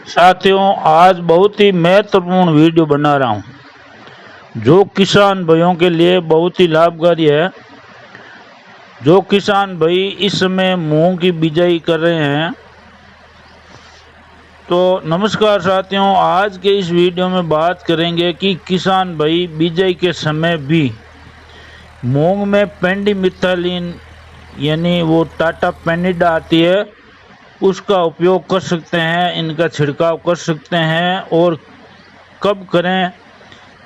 साथियों, आज बहुत ही महत्वपूर्ण वीडियो बना रहा हूं जो किसान भाइयों के लिए बहुत ही लाभकारी है। जो किसान भाई इस समय मूंग की बिजाई कर रहे हैं, तो नमस्कार साथियों, आज के इस वीडियो में बात करेंगे कि किसान भाई बिजाई के समय भी मूंग में पेंडिमिथालिन यानी वो टाटा पेनिडा आती है, उसका उपयोग कर सकते हैं, इनका छिड़काव कर सकते हैं और कब करें,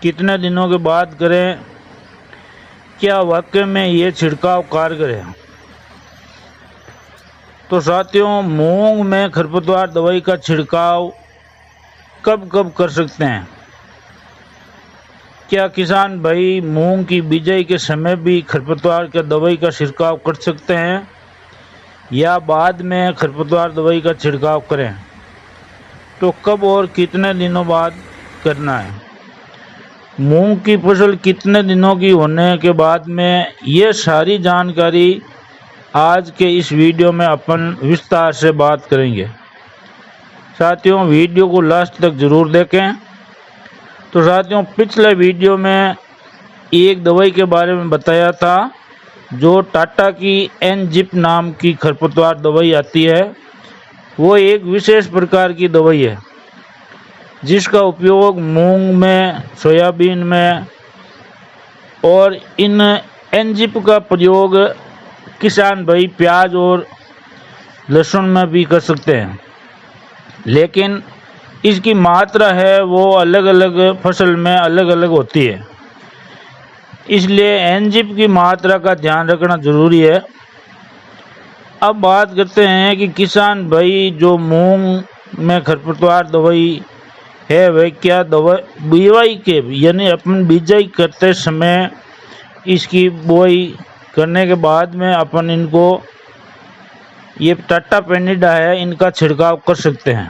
कितने दिनों के बाद करें, क्या वाकई में ये छिड़काव कारगर है। तो साथियों, मूंग में खरपतवार दवाई का छिड़काव कब कब कर सकते हैं? क्या किसान भाई मूंग की बिजाई के समय भी खरपतवार का दवाई का छिड़काव कर सकते हैं या बाद में खरपतवार दवाई का छिड़काव करें? तो कब और कितने दिनों बाद करना है? मूंग की फसल कितने दिनों की होने के बाद में, ये सारी जानकारी आज के इस वीडियो में अपन विस्तार से बात करेंगे। साथियों, वीडियो को लास्ट तक जरूर देखें। तो साथियों, पिछले वीडियो में एक दवाई के बारे में बताया था जो टाटा की एनजिप नाम की खरपतवार दवाई आती है। वो एक विशेष प्रकार की दवाई है जिसका उपयोग मूंग में, सोयाबीन में और इन एनजिप का प्रयोग किसान भाई प्याज और लहसुन में भी कर सकते हैं, लेकिन इसकी मात्रा है वो अलग अलग फसल में अलग अलग होती है, इसलिए एनजिप की मात्रा का ध्यान रखना जरूरी है। अब बात करते हैं कि किसान भाई जो मूंग में खरपतवार दवाई है वह क्या दवाई बुआई के यानी अपन बिजाई करते समय इसकी बुआई करने के बाद में अपन इनको ये टाटा पेनिडा है इनका छिड़काव कर सकते हैं,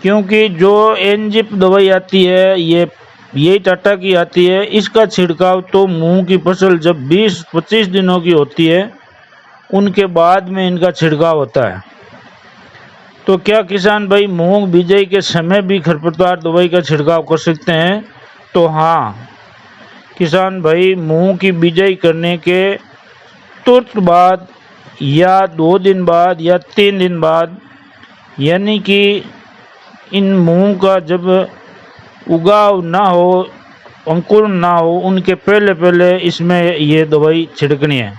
क्योंकि जो एनजिप दवाई आती है ये टाटा की आती है। इसका छिड़काव तो मूंग की फसल जब 20-25 दिनों की होती है उनके बाद में इनका छिड़काव होता है। तो क्या किसान भाई मूंग बिजाई के समय भी खरपतवार दवाई का छिड़काव कर सकते हैं? तो हाँ, किसान भाई मूंग की बिजाई करने के तुरंत बाद या 2 दिन बाद या 3 दिन बाद, यानी कि इन मूंग का जब उगाव ना हो, अंकुर ना हो, उनके पहले पहले इसमें ये दवाई छिड़कनी है।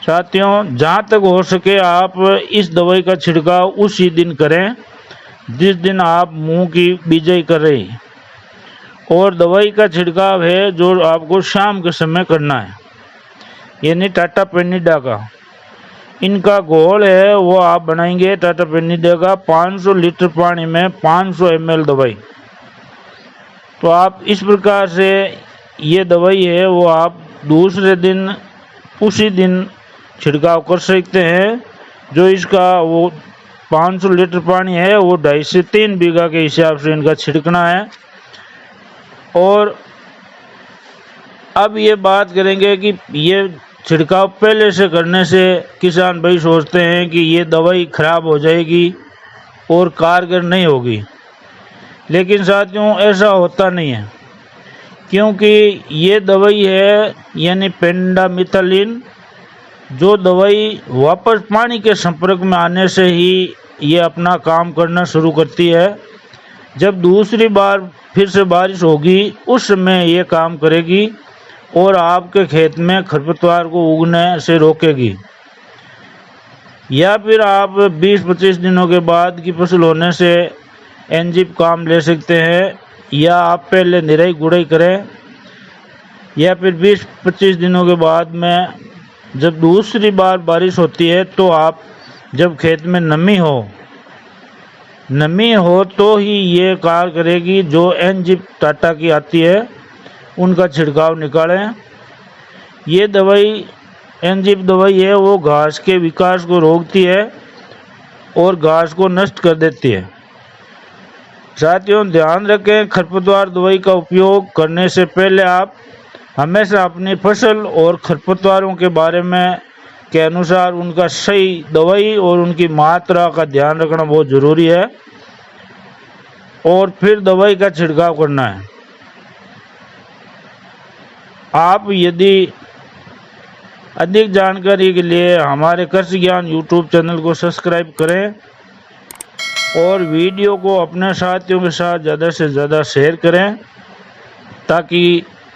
साथियों, जहाँ तक हो सके आप इस दवाई का छिड़काव उसी दिन करें जिस दिन आप मूंग की बिजाई कर रहे हैं, और दवाई का छिड़काव है जो आपको शाम के समय करना है, यानी टाटा पेनिडा का। इनका घोल है वो आप बनाएंगे टाटा पेनिडा का 500 लीटर पानी में 500 ml दवाई। तो आप इस प्रकार से ये दवाई है वो आप दूसरे दिन उसी दिन छिड़काव कर सकते हैं। जो इसका वो 500 लीटर पानी है वो 2.5 से 3 बीघा के हिसाब से इनका छिड़कना है। और अब ये बात करेंगे कि ये छिड़काव पहले से करने से किसान भाई सोचते हैं कि ये दवाई खराब हो जाएगी और कारगर नहीं होगी, लेकिन साथियों ऐसा होता नहीं है, क्योंकि ये दवाई है यानी पेंडामिथालिन, जो दवाई वापस पानी के संपर्क में आने से ही ये अपना काम करना शुरू करती है। जब दूसरी बार फिर से बारिश होगी उस समय ये काम करेगी और आपके खेत में खरपतवार को उगने से रोकेगी। या फिर आप 20-25 दिनों के बाद की फसल होने से एनजिप काम ले सकते हैं, या आप पहले निराई गुड़ाई करें, या फिर 20-25 दिनों के बाद में जब दूसरी बार बारिश होती है तो आप जब खेत में नमी हो तो ही ये कार्य करेगी। जो एनजिप टाटा की आती है उनका छिड़काव निकालें। ये दवाई एनजिप दवाई है वो घास के विकास को रोकती है और घास को नष्ट कर देती है। साथियों, ध्यान रखें, खरपतवार दवाई का उपयोग करने से पहले आप हमेशा अपनी फसल और खरपतवारों के बारे में के अनुसार उनका सही दवाई और उनकी मात्रा का ध्यान रखना बहुत ज़रूरी है और फिर दवाई का छिड़काव करना है। आप यदि अधिक जानकारी के लिए हमारे कृषि ज्ञान यूट्यूब चैनल को सब्सक्राइब करें और वीडियो को अपने साथियों के साथ ज़्यादा से ज़्यादा शेयर करें ताकि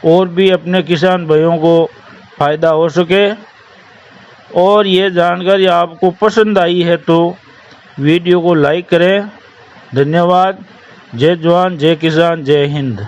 और भी अपने किसान भाइयों को फ़ायदा हो सके। और ये जानकारी आपको पसंद आई है तो वीडियो को लाइक करें। धन्यवाद। जय जवान, जय किसान, जय हिंद।